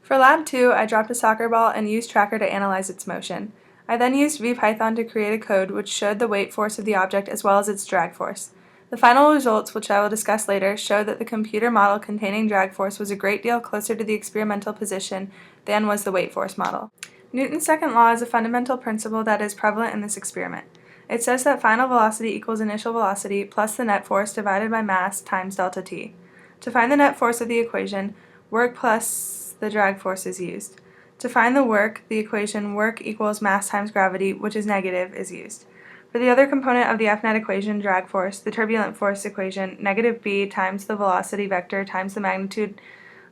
For Lab 2, I dropped a soccer ball and used Tracker to analyze its motion. I then used VPython to create a code which showed the weight force of the object as well as its drag force. The final results, which I will discuss later, showed that the computer model containing drag force was a great deal closer to the experimental position than was the weight force model. Newton's second law is a fundamental principle that is prevalent in this experiment. It says that final velocity equals initial velocity plus the net force divided by mass times delta t. To find the net force of the equation, work plus the drag force is used. To find the work, the equation work equals mass times gravity, which is negative, is used. For the other component of the F-net equation, drag force, the turbulent force equation, negative b times the velocity vector times the magnitude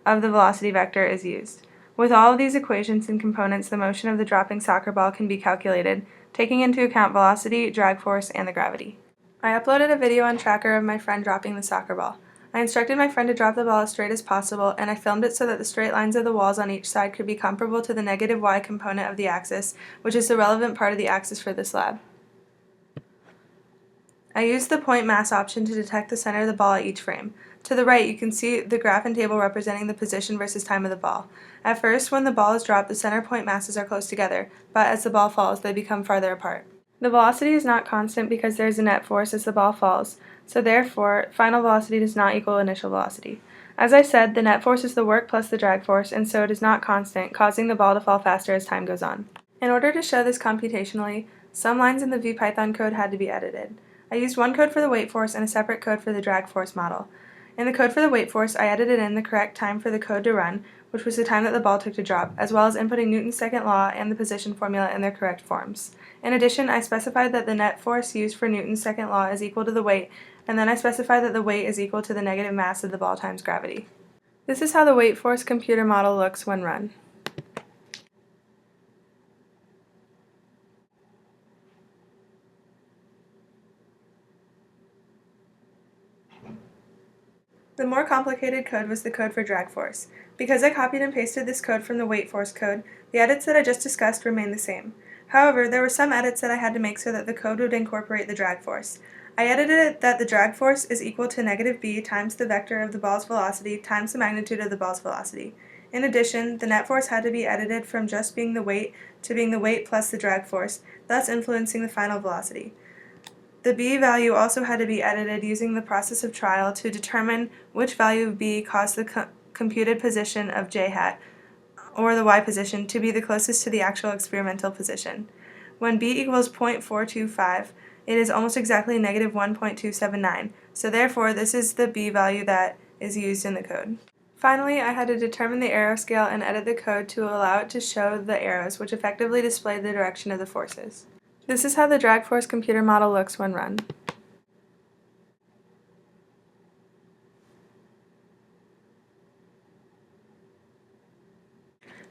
of the velocity vector is used. With all of these equations and components, the motion of the dropping soccer ball can be calculated, taking into account velocity, drag force, and the gravity. I uploaded a video on Tracker of my friend dropping the soccer ball. I instructed my friend to drop the ball as straight as possible, and I filmed it so that the straight lines of the walls on each side could be comparable to the negative y component of the axis, which is the relevant part of the axis for this lab. I used the point mass option to detect the center of the ball at each frame. To the right, you can see the graph and table representing the position versus time of the ball. At first, when the ball is dropped, the center point masses are close together, but as the ball falls, they become farther apart. The velocity is not constant because there is a net force as the ball falls, so therefore, final velocity does not equal initial velocity. As I said, the net force is the work plus the drag force, and so it is not constant, causing the ball to fall faster as time goes on. In order to show this computationally, some lines in the VPython code had to be edited. I used one code for the weight force and a separate code for the drag force model. In the code for the weight force, I edited in the correct time for the code to run, which was the time that the ball took to drop, as well as inputting Newton's second law and the position formula in their correct forms. In addition, I specified that the net force used for Newton's second law is equal to the weight, and then I specified that the weight is equal to the negative mass of the ball times gravity. This is how the weight force computer model looks when run. The more complicated code was the code for drag force. Because I copied and pasted this code from the weight force code, the edits that I just discussed remain the same. However, there were some edits that I had to make so that the code would incorporate the drag force. I edited it that the drag force is equal to negative b times the vector of the ball's velocity times the magnitude of the ball's velocity. In addition, the net force had to be edited from just being the weight to being the weight plus the drag force, thus influencing the final velocity. The b value also had to be edited using the process of trial to determine which value of b caused the computed position of j hat, or the y position, to be the closest to the actual experimental position. When b equals 0.425, it is almost exactly negative 1.279, so therefore this is the b value that is used in the code. Finally, I had to determine the arrow scale and edit the code to allow it to show the arrows, which effectively display the direction of the forces. This is how the drag force computer model looks when run.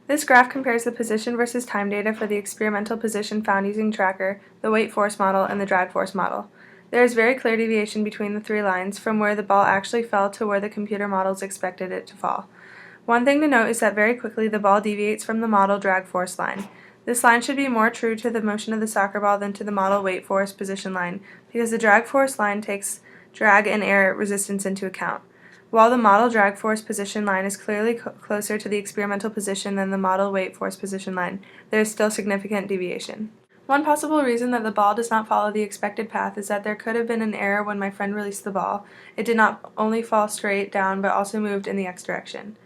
This graph compares the position versus time data for the experimental position found using Tracker, the weight force model, and the drag force model. There is very clear deviation between the three lines from where the ball actually fell to where the computer models expected it to fall. One thing to note is that very quickly the ball deviates from the model drag force line. This line should be more true to the motion of the soccer ball than to the model weight force position line, because the drag force line takes drag and air resistance into account. While the model drag force position line is clearly closer to the experimental position than the model weight force position line, there is still significant deviation. One possible reason that the ball does not follow the expected path is that there could have been an error when my friend released the ball. It did not only fall straight down but also moved in the x direction.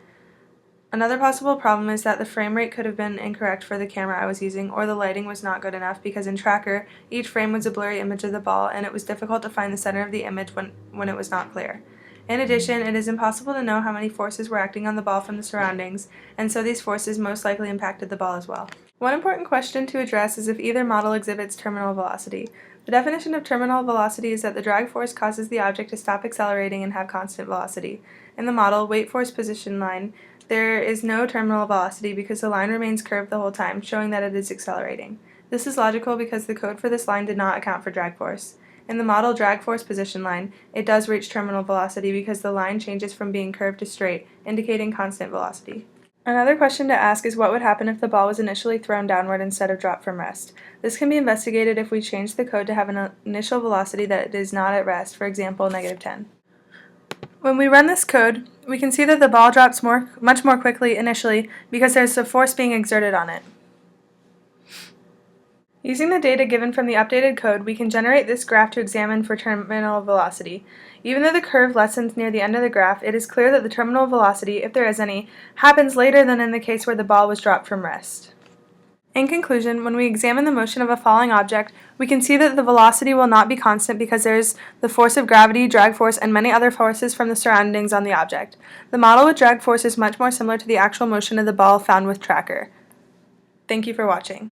Another possible problem is that the frame rate could have been incorrect for the camera I was using, or the lighting was not good enough because in Tracker, each frame was a blurry image of the ball and it was difficult to find the center of the image when it was not clear. In addition, it is impossible to know how many forces were acting on the ball from the surroundings, and so these forces most likely impacted the ball as well. One important question to address is if either model exhibits terminal velocity. The definition of terminal velocity is that the drag force causes the object to stop accelerating and have constant velocity. In the model weight force position line, there is no terminal velocity because the line remains curved the whole time, showing that it is accelerating. This is logical because the code for this line did not account for drag force. In the model drag force position line, it does reach terminal velocity because the line changes from being curved to straight, indicating constant velocity. Another question to ask is what would happen if the ball was initially thrown downward instead of dropped from rest. This can be investigated if we change the code to have an initial velocity that is not at rest, for example, negative 10. When we run this code, we can see that the ball drops much more quickly initially because there's a force being exerted on it. Using the data given from the updated code, we can generate this graph to examine for terminal velocity. Even though the curve lessens near the end of the graph, it is clear that the terminal velocity, if there is any, happens later than in the case where the ball was dropped from rest. In conclusion, when we examine the motion of a falling object, we can see that the velocity will not be constant because there is the force of gravity, drag force, and many other forces from the surroundings on the object. The model with drag force is much more similar to the actual motion of the ball found with tracker. Thank you for watching.